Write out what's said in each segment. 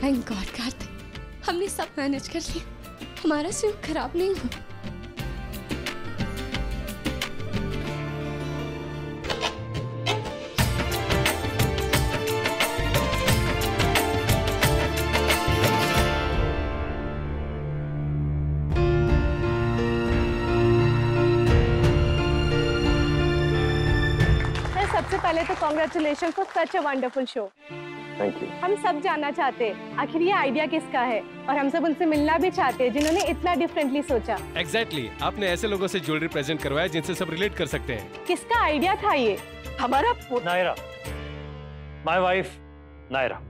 Thank God Kartik, हमने सब manage कर लिया, हमारा सूट खराब नहीं हुआ। सबसे पहले तो congratulation for such a wonderful show. Thank you. हम सब जानना चाहते हैं आखिर ये आइडिया किसका है, और हम सब उनसे मिलना भी चाहते हैं जिन्होंने इतना डिफरेंटली सोचा। एग्जैक्टली आपने ऐसे लोगों से ज्वेलरी प्रेजेंट करवाया जिनसे सब रिलेट कर सकते हैं। किसका आइडिया था ये? हमारा नायरा, माय वाइफ नायरा।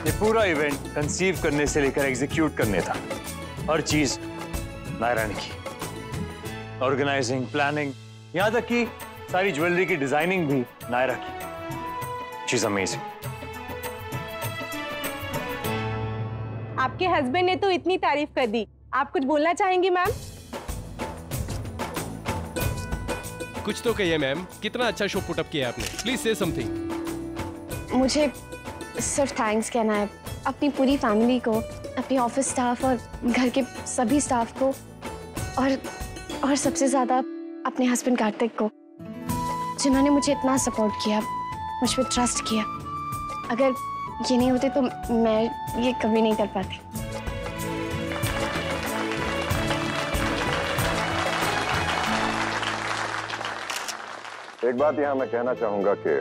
ये पूरा इवेंट कंसीव करने से लेकर एग्जीक्यूट करने था, हर चीज नायरा ने की। ऑर्गेनाइजिंग, प्लानिंग, यहां तक कि सारी ज्वेलरी की डिजाइनिंग भी नायरा की। She is amazing. आपके हस्बैंड ने तो इतनी तारीफ कर दी, आप कुछ बोलना चाहेंगी मैम? कुछ तो कहिए मैम, कितना अच्छा शो पुट अप किया आपने, प्लीज से समथिंग। मुझे सिर्फ थैंक्स कहना है अपनी पूरी फैमिली को, अपनी ऑफिस स्टाफ और घर के सभी स्टाफ को, और सबसे ज्यादा अपने हस्बैंड कार्तिक को, जिन्होंने मुझे इतना सपोर्ट किया, मुझ पर ट्रस्ट किया। अगर ये नहीं होते तो मैं ये कभी नहीं कर पाती। एक बात यहाँ मैं कहना चाहूंगा कि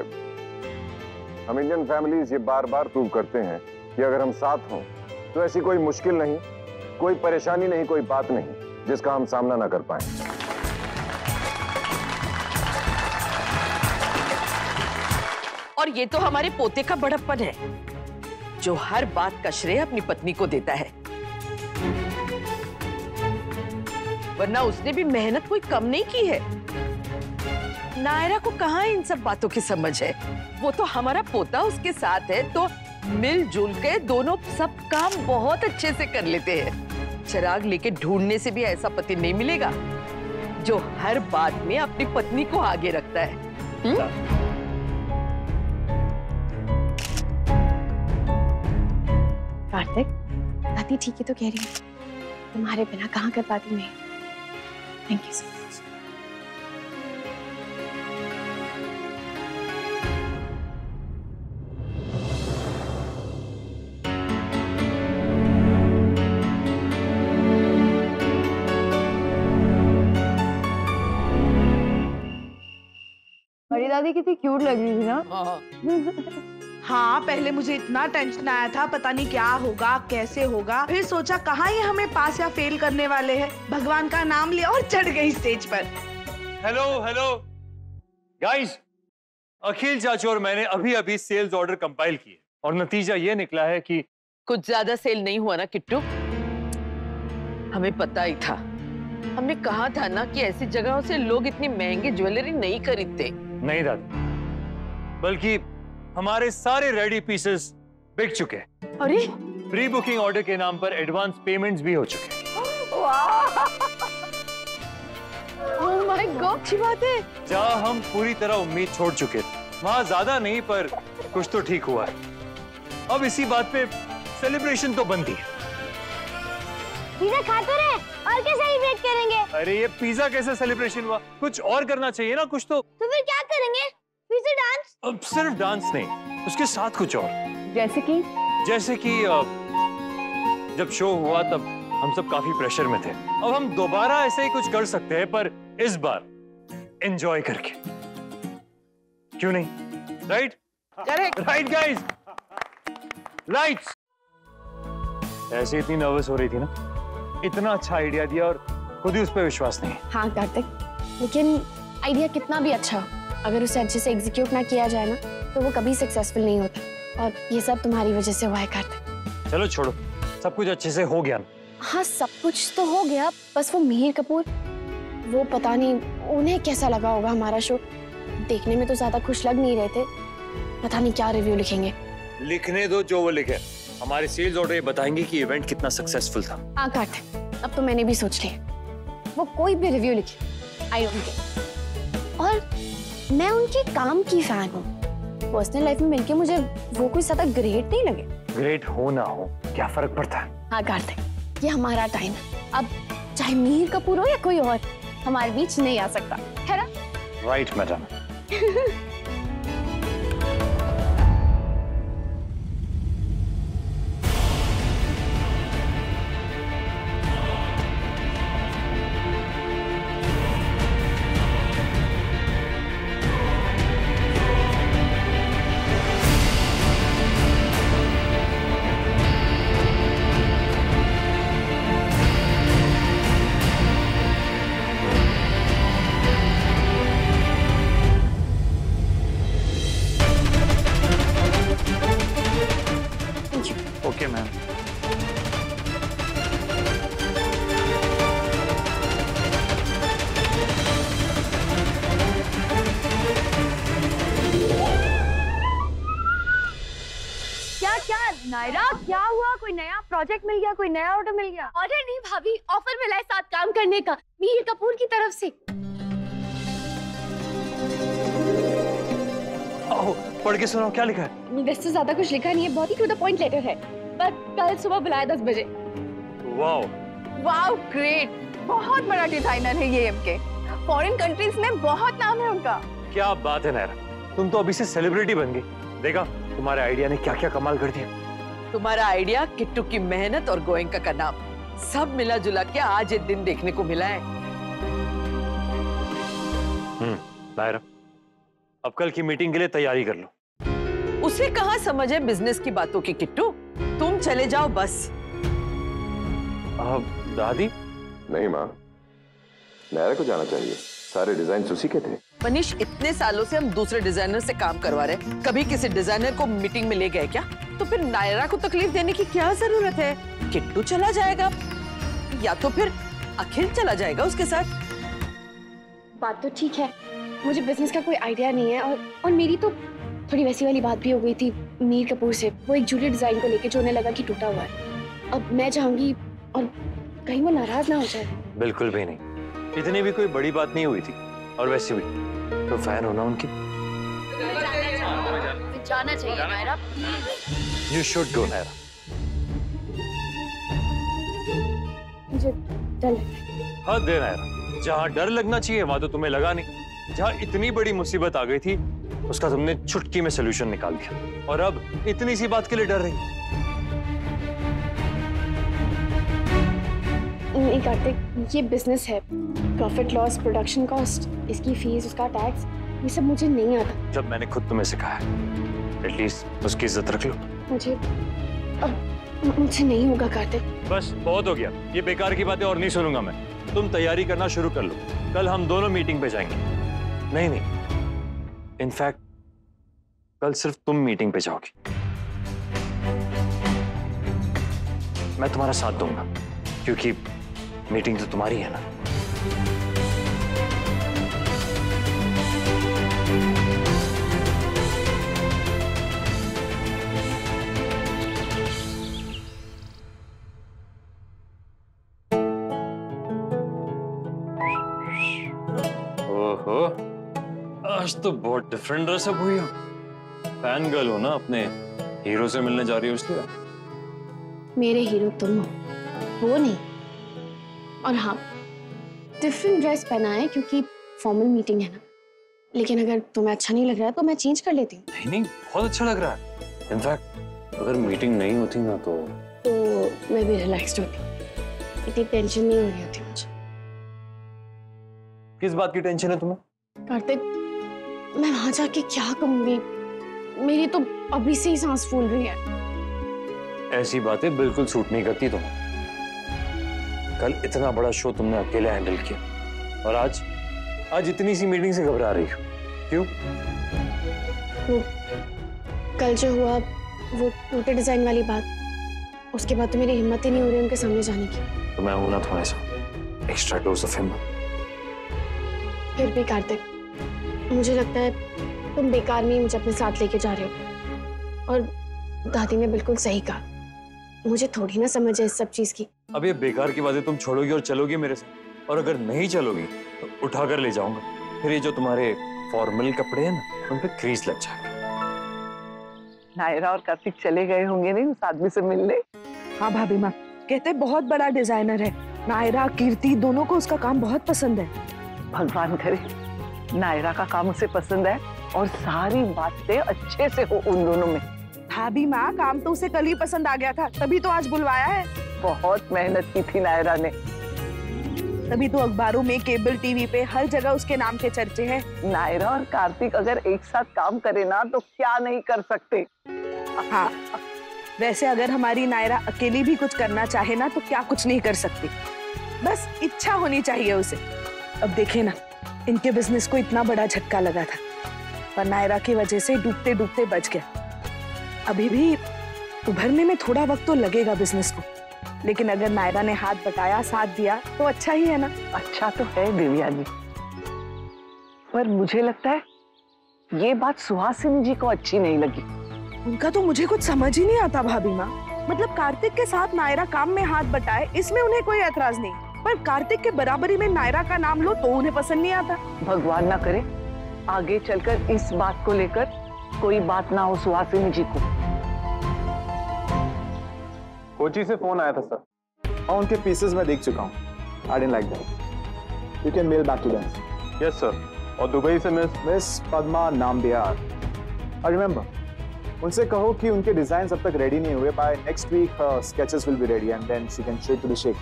हम इंडियन फैमिलीज ये बार बार प्रूव करते हैं कि अगर हम साथ हों तो ऐसी कोई मुश्किल नहीं, कोई परेशानी नहीं, कोई बात नहीं जिसका हम सामना ना कर पाए। और ये तो हमारे पोते का बड़प्पन है, जो हर बात का श्रेय अपनी पत्नी को देता है, वरना उसने भी मेहनत कोई कम नहीं की है। नायरा को कहाँ इन सब बातों की समझ है? वो तो हमारा पोता उसके साथ है तो मिलजुल के दोनों सब काम बहुत अच्छे से कर लेते हैं। चिराग लेके ढूंढने से भी ऐसा पति नहीं मिलेगा जो हर बात में अपनी पत्नी को आगे रखता है। कार्तिक, दादी ठीक ही तो कह रही है, तुम्हारे बिना कहाँ कर पाती मैं। Thank you so much. बड़ी दादी कितनी क्यूट लग रही थी ना। हाँ, पहले मुझे इतना टेंशन आया था, पता नहीं क्या होगा, कैसे होगा। फिर सोचा कहाँ ये हमें पास या फेल करने वाले हैं। भगवान का नाम लिया और चढ़ गई स्टेज पर। हेलो हेलो गाइस, अखिल चाचू और मैंने अभी अभी सेल्स ऑर्डर कंपाइल किए और नतीजा ये निकला है कि कुछ ज्यादा सेल नहीं हुआ ना किट्टू? हमें पता ही था, हमने कहा था ना कि ऐसी जगहों से लोग इतनी महंगी ज्वेलरी नहीं खरीदते। नहीं दादा, बल्कि हमारे सारे रेडी पीसेस बिक चुके हैं। अरे, प्री बुकिंग ऑर्डर के नाम पर एडवांस पेमेंट्स भी हो चुके हैं। ओह माय गॉड, अच्छी बात है। जहां हम पूरी तरह उम्मीद छोड़ चुके थे, वहां ज्यादा नहीं पर कुछ तो ठीक हुआ है। अब इसी बात पे सेलिब्रेशन तो बनती है। पिज़्ज़ा खाते रहे और क्या सेलिब्रेट करेंगे? अरे ये पिज़्ज़ा कैसे सेलिब्रेशन हुआ? कुछ और करना चाहिए ना कुछ तो फिर क्या करेंगे? फिर से डांस? अब सिर्फ डांस नहीं, उसके साथ कुछ और। जैसे कि जब शो हुआ तब हम सब काफी प्रेशर में थे। अब हम दोबारा ऐसे ही कुछ कर सकते हैं, पर इस बार एंजॉय करके। क्यों नहीं? Right? Correct. Right guys, right. ऐसे इतनी नर्वस हो रही थी ना, इतना अच्छा आइडिया दिया और खुद ही उस पर विश्वास नहीं है। हाँ कार्तिक, लेकिन आइडिया कितना भी अच्छा हो, अगर उसे अच्छे से एग्जीक्यूट ना किया जाए ना तो वो कभी सक्सेसफुल नहीं होता, और ये सब तुम्हारी वजह से हुआ है कार्तिक। चलो छोड़ो, सब कुछ अच्छे से हो गया। हाँ सब कुछ तो हो गया, बस वो मिहिर कपूर, वो पता नहीं उन्हें कैसा लगा होगा हमारा शो। देखने में तो ज्यादा खुश लग नहीं रहे थे, पता नहीं क्या रिव्यू लिखेंगे। लिखने दो जो वो लिखे, हमारे सेल्स ऑर्डर ये बताएंगे कि इवेंट कितना सक्सेसफुल था। हाँ कार्तिक, अब तो मैंने भी सोच लिया, वो कोई भी रिव्यू लिखे, आई डोंट केयर। और मैं उनके काम की फैन हूँ। पर्सनल लाइफ में मिलके मुझे वो कोई ज्यादा ग्रेट नहीं लगे। ग्रेट हो ना हो क्या फर्क पड़ता है? हाँ कार्तिक, ये हमारा टाइम है। अब चाहे मीर कपूर हो या कोई और, हमारे बीच नहीं आ सकता, है ना? Right madam. Okay ma'am. क्या क्या नायरा, क्या हुआ? कोई नया प्रोजेक्ट मिल गया, कोई नया ऑर्डर मिल गया? ऑर्डर नहीं भाभी, ऑफर मिला है साथ काम करने का मीर कपूर की तरफ से। आओ, पढ़ के सुनाओ क्या लिखा है? वैसे ज्यादा कुछ लिखा नहीं है, बहुत ही टू द पॉइंट लेटर है। पर कल सुबह बुलाया 10 बजे। वाओ वाओ ग्रेट, बहुत बड़ा डिजाइनर है ये एमके। फॉरेन कंट्रीज में बहुत नाम है उनका। क्या बात है नायरा, तुम तो अभी से सेलिब्रिटी बन गई। देखा तुम्हारे आइडिया ने क्या क्या कमाल कर दिया। तुम्हारा आइडिया, किट्टू की मेहनत और गोयंका का नाम, सब मिला जुला के आज ये दिन देखने को मिला है। नायरा, अब कल की मीटिंग के लिए तैयारी कर लो। उसे कहाँ समझ है बिजनेस की बातों की किट्टू, तुम चले जाओ बस। दादी? नहीं माँ, नायरा को जाना चाहिए, सारे डिजाइन उसी के थे। मनीष, इतने सालों से हम दूसरे डिजाइनर से काम करवा रहे, कभी किसी डिजाइनर को मीटिंग में ले गए क्या? तो फिर नायरा को तकलीफ देने की क्या जरूरत है? किट्टू चला जाएगा या तो फिर अखिल चला जाएगा उसके साथ। बात तो ठीक है, मुझे बिजनेस का कोई आइडिया नहीं है और मेरी तो थोड़ी वैसी वाली बात भी हो गई थी मीर कपूर से। वो एक जूली डिजाइन को लेके जो उन्हें लगा कि टूटा हुआ है। अब मैं चाहूंगी और कहीं वो नाराज ना हो जाए। बिल्कुल भी नहीं, इतनी भी कोई बड़ी बात नहीं हुई थी। और वैसे भी तो फैन हो ना उनकी। जाना चाहिए Naira. You should go Naira. मुझे डर लगता है। हद है नायरा, जहाँ डर लगना चाहिए वहां तो तुम्हें लगा नहीं। जहाँ इतनी बड़ी मुसीबत आ गई थी उसका तुमने चुटकी में सोल्यूशन निकाल दिया, और अब इतनी सी बात के लिए डर रही। नहीं कार्तिक, ये बिजनेस है, प्रॉफिट लॉस, प्रोडक्शन कॉस्ट, इसकी फीस, उसका टैक्स, ये सब मुझे नहीं आता। जब मैंने खुद तुम्हें सिखाया, एटलीस्ट उसकी इज्जत रख लो। मुझे नहीं होगा कार्तिक। बस बहुत हो गया, ये बेकार की बातें और नहीं सुनूंगा मैं। तुम तैयारी करना शुरू कर लो, कल हम दोनों मीटिंग पे जाएंगे। नहीं, इनफैक्ट कल सिर्फ तुम मीटिंग पे जाओगी, मैं तुम्हारा साथ दूंगा, क्योंकि मीटिंग तो तुम्हारी है ना। ओहो, आज तो बहुत डिफरेंट ड्रेसअप हुई हो। फैन गर्ल हो ना, अपने हीरो से मिलने जा रही हो इसलिए। मेरे हीरो तुम हो, वो नहीं। और हाँ, डिफरेंट ड्रेस पहना है क्योंकि फॉर्मल मीटिंग है ना, लेकिन अगर तुम्हें अच्छा नहीं लग रहा है तो मैं चेंज कर लेती हूँ। नहीं, बहुत अच्छा लग रहा है। इनफैक्ट अगर मीटिंग नहीं होती ना तो मैं भी रिलैक्स्ड होती, इतनी टेंशन नहीं हो रही होती मुझे। किस बात की टेंशन है तुम्हें? कार्तिक, मैं वहां जाके क्या कहूंगी? मेरी तो अभी से ही सांस फूल रही है। ऐसी बातें बिल्कुल सूट नहीं करती तुम्हें। कल इतना बड़ा शो तुमने अकेले हैंडल किया, और आज इतनी सी मीटिंग से घबरा रही हो, क्यों? कल जो हुआ, वो टूटे डिजाइन वाली बात, उसके बाद तो मेरी हिम्मत ही नहीं हो रही उनके सामने जाने की। तो मैं हूं ना तुम्हारे साथ, एक्स्ट्रा डोज ऑफ हिम्मत। फिर भी कार्तिक, मुझे लगता है तुम बेकार में ही मुझे अपने साथ लेके जा रहे हो, और दादी ने बिल्कुल सही कहा, मुझे थोड़ी ना समझ है इस सब चीज की। अब ये बेकार की बातें तुम छोड़ोगी और चलोगी मेरे साथ, और अगर नहीं चलोगी तो उठा कर ले जाऊंगा। फिर ये जो तुम्हारे फॉर्मल कपड़े हैं ना, उन पे क्रीज लग जाएगा। नायरा और कार्तिक चले गए होंगे नहीं उस आदमी से मिलने? हाँ भाभी माँ, कहते बहुत बड़ा डिजाइनर है। नायरा कीर्ति दोनों को उसका काम बहुत पसंद है। भगवान करे नायरा का काम उसे पसंद है और सारी बातें अच्छे से हो उन दोनों में। भाभी माँ, काम तो उसे कल ही पसंद आ गया था, तभी तो आज बुलवाया है। बहुत मेहनत की थी नायरा ने, तभी तो अखबारों में, केबल टीवी पे हर जगह उसके नाम के चर्चे हैं। नायरा और कार्तिक अगर एक साथ काम करे ना तो क्या नहीं कर सकते। हाँ, वैसे अगर हमारी नायरा अकेली भी कुछ करना चाहे ना तो क्या कुछ नहीं कर सकती, बस इच्छा होनी चाहिए उसे। अब देखे ना, इनके बिजनेस को इतना बड़ा झटका लगा था, पर नायरा की वजह से डूबते डूबते बच गया। अभी भी उभरने में थोड़ा वक्त तो लगेगा बिजनेस को, लेकिन अगर नायरा ने हाथ बटाया, साथ दिया तो अच्छा ही है ना। अच्छा तो है देविया जी, पर मुझे लगता है ये बात सुहासिनी जी को अच्छी नहीं लगी। उनका तो मुझे कुछ समझ ही नहीं आता भाभी माँ। मतलब कार्तिक के साथ नायरा काम में हाथ बटाए, इसमें उन्हें कोई ऐतराज नहीं, पर कार्तिक के बराबरी में नायरा का नाम लो तो उन्हें पसंद नहीं आता। भगवान ना करे आगे चलकर इस बात को लेकर कोई बात ना हो सुहासिनी जी को। कोची से फोन आया था सर, और उनके पीसेस मैं देख चुका हूँ। I didn't like that. You can mail back to them. Yes sir. और दुबई से miss Padma Nambiar, I remember. उनसे कहो कि उनके डिजाइन अब तक रेडी नहीं हुए, by next week sketches will be ready and then she can show it to the sheikh.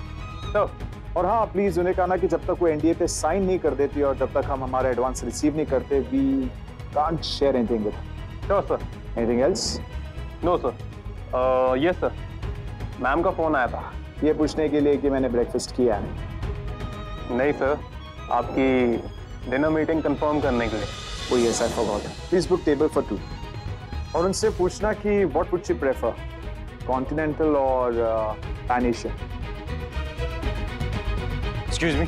तो और हाँ, प्लीज उन्हें कहना कि जब तक वो एनडीए पे साइन नहीं कर देती और जब तक हम हमारा एडवांस रिसीव नहीं करते, we can't share anything with. Sure sir. Anything else? No sir. Yes sir, ma'am का फोन आया था ये पूछने के लिए कि मैंने ब्रेकफास्ट किया है। नहीं सर, आपकी डिनर मीटिंग कंफर्म करने के लिए। Oh yes, I forgot. Please book table for 2 और उनसे पूछना कि what would she prefer, continental और pan Asian. Excuse me,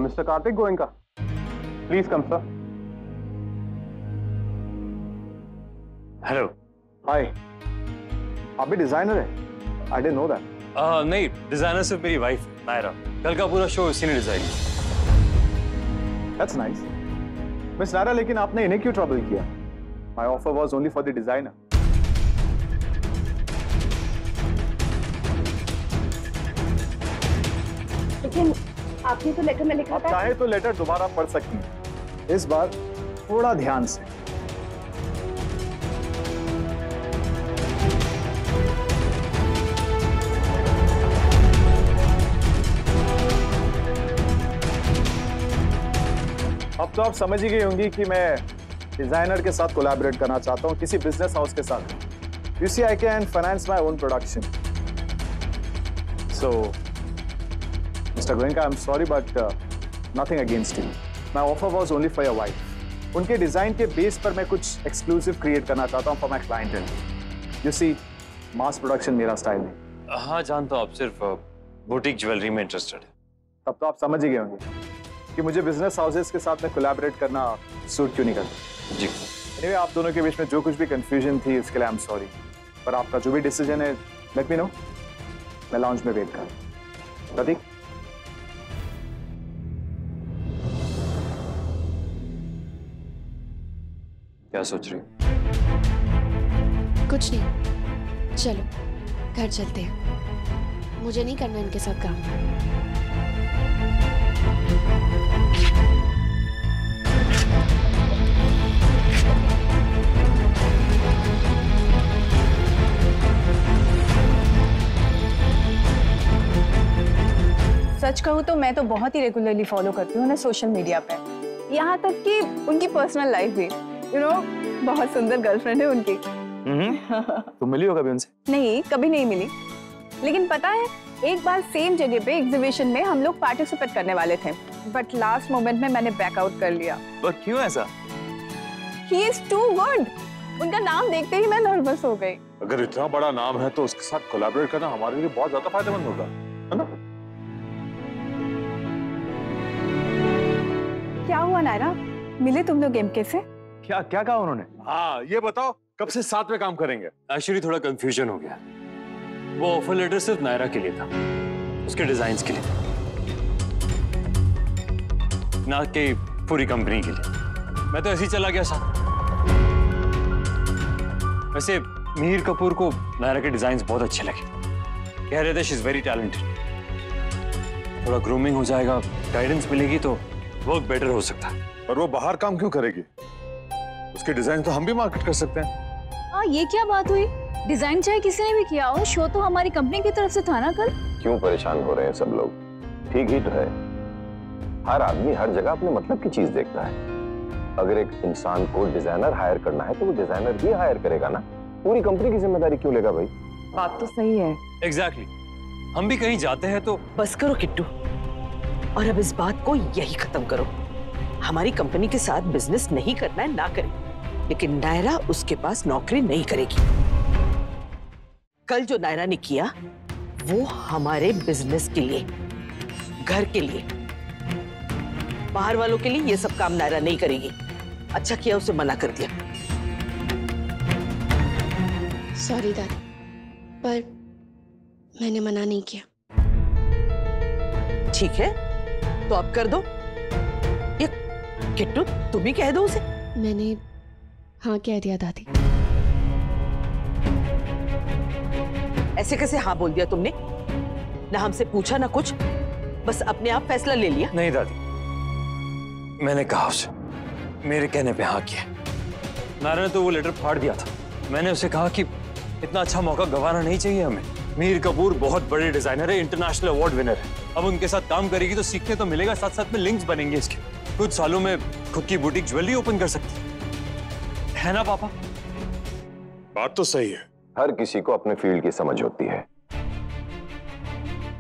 mister Kartik Goenka, please come sir. Hello. Hi, आप भी डिजाइनर है? I didn't know that. नहीं, डिजाइनर सिर्फ मेरी वाइफ नायरा। कल का पूरा शो उसी ने डिजाइन किया। That's nice. मिस नायरा, लेकिन आपने इन्हें क्यों ट्रबल किया? My offer was only for the designer. लेकिन आपने तो लेटर में लिखा आप था। चाहे तो लेटर दोबारा पढ़ सकती हैं, इस बार थोड़ा ध्यान से। अब तो आप समझ ही गई होंगी कि मैं डिजाइनर के साथ कोलैबोरेट करना चाहता हूं, किसी बिजनेस हाउस के साथ। You see, I can finance my own production. So Mr. Goenka, I'm sorry, but nothing against you. My offer was only for your wife. उनके डिजाइन के बेस पर मैं कुछ एक्सक्लूसिव क्रिएट करना चाहता हूँ for my clientele. You see, mass production मेरा style नहीं। हाँ जानता हूँ, आप सिर्फ बुटीक ज्वेलरी में इंटरेस्टेड है। तब तो आप समझ ही गए होंगे कि मुझे बिजनेस हाउसेस के साथ में कोलैबोरेट करना सूट क्यों नहीं करता। जी। Anyway, आप दोनों के बीच में जो कुछ भी कंफ्यूजन थी इसके लिए आई एम सॉरी, पर आपका जो भी डिसीजन है लेट मी नो। मैं लाउंज में वेट कर। प्रतीक, क्या सोच रही हो? कुछ नहीं, चलो घर चलते हैं। मुझे नहीं करना इनके साथ काम। सच कहूँ तो मैं तो बहुत ही रेगुलरली फॉलो करती हूँ ना सोशल मीडिया पे, यहाँ तक कि उनकी पर्सनल लाइफ भी। यू नो, बहुत सुंदर गर्लफ्रेंड है उनकी। तुम मिली हो कभी उनसे? नहीं, कभी नहीं मिली, लेकिन पता है एक बार सेम जगह पे एग्जीबिशन में हम लोग पार्टिसिपेट करने वाले थे, बट लास्ट मोमेंट में मैंने बैकआउट कर लिया। पर क्यों ऐसा? He is too good. उनका नाम देखते ही मैं नर्वस हो गई। अगर इतना बड़ा नाम है तो उसके साथ कोलैबोरेट करना हमारे लिए बहुत ज्यादा फायदेमंद होगा, है ना? क्या हुआ नायरा, मिले तुम लोग एमके से? क्या क्या कहा उन्होंने? हाँ ये बताओ, कब से साथ में काम करेंगे? एक्चुअली थोड़ा कंफ्यूजन हो गया। वो ऑफर लेटर सिर्फ नायरा के लिए था, उसके डिजाइन्स के लिए था। ना कि पूरी कंपनी के लिए। मैं तो ऐसे ही चला गया साथ। वैसे मीर कपूर को नायरा के डिजाइन बहुत अच्छे लगे, कह रहे थे शी इज वेरी टैलेंटेड। थोड़ा ग्रूमिंग हो जाएगा, गाइडेंस मिलेगी तो वर्क बेटर हो सकता है। और वो बाहर काम क्यों करेगी? उसके डिजाइन तो हम भी मार्केट कर सकते हैं। हाँ, ये क्या बात हुई? डिजाइन चाहे किसी ने भी किया हो, शो तो हमारी कंपनी की तरफ से था ना कल। क्यों परेशान हो रहे हैं सब लोग? ठीक ही तो है, हर आदमी हर जगह अपने मतलब की चीज देखता है। अगर एक इंसान को डिजाइनर हायर करना है तो वो डिजाइनर भी हायर करेगा ना, पूरी कंपनी की जिम्मेदारी क्यों लेगा भाई? बात तो सही है। एग्जैक्टली, हम भी कहीं जाते हैं तो बस करो किट्टू, और अब इस बात को यही खत्म करो। हमारी कंपनी के साथ बिजनेस नहीं करना है ना करे, लेकिन नायरा उसके पास नौकरी नहीं करेगी। कल जो नायरा ने किया वो हमारे बिजनेस के लिए, घर के लिए, बाहर वालों के लिए ये सब काम नायरा नहीं करेगी। अच्छा किया उसे मना कर दिया। सॉरी दादी, पर मैंने मना नहीं किया। ठीक है तो अब कर दो। ये किट्टू तुम ही कह दो उसे। मैंने हाँ कह दिया दादी। ऐसे कैसे हाँ बोल दिया तुमने? ना हमसे पूछा ना कुछ, बस अपने आप फैसला ले लिया। नहीं दादी, मैंने कहा उसे, मेरे कहने पे हाँ किया। नायरा ने तो वो लेटर फाड़ दिया था। मैंने उसे कहा कि इतना अच्छा मौका गंवाना नहीं चाहिए हमें। मीर कपूर बहुत बड़े डिजाइनर है, इंटरनेशनल अवार्ड विनर है। अब उनके साथ काम करेगी तो सीखने तो मिलेगा, साथ साथ में लिंक्स बनेंगे इसके। कुछ सालों में खुद की बुटीक ज्वेलरी ओपन कर सकती है ना पापा? बात तो सही है। हर किसी को अपने फील्ड की समझ होती है।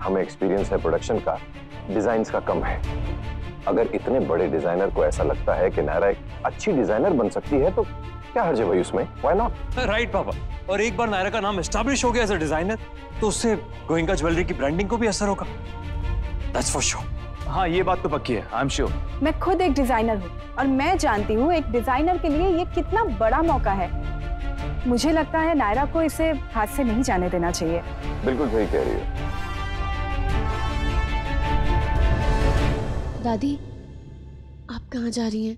हमें एक्सपीरियंस है प्रोडक्शन का, डिजाइन्स का कम है। अगर इतने बड़े डिजाइनर को ऐसा लगता है कि नायरा एक अच्छी डिजाइनर बन सकती है तो क्या हर्ज है भाई उसमें? Why not? राइट पापा। और एक बार नायरा का नाम एस्टैब्लिश हो गया एज अ डिजाइनर तो उससे गोयनका ज्वेलरी की ब्रांडिंग को भी असर होगा। That's for sure. हाँ, ये बात तो पक्की है, आई एम श्योर। मैं खुद एक डिजाइनर हूँ और मैं जानती हूँ एक डिजाइनर के लिए ये कितना बड़ा मौका है। मुझे लगता है नायरा को इसे हाथ से नहीं जाने देना चाहिए। बिल्कुल सही कह रही हो दादी। आप कहाँ जा रही हैं?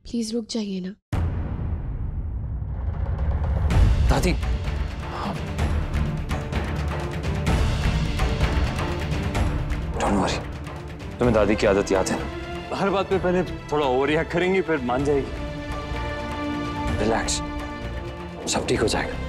प्लीज रुक जाइए ना। दादी, डोंट वरी, तुम्हें दादी की आदत याद है ना? हर बात पे पहले थोड़ा ओवर रिएक्ट करेंगी, फिर मान जाएगी। रिलैक्स, सब ठीक हो जाएगा।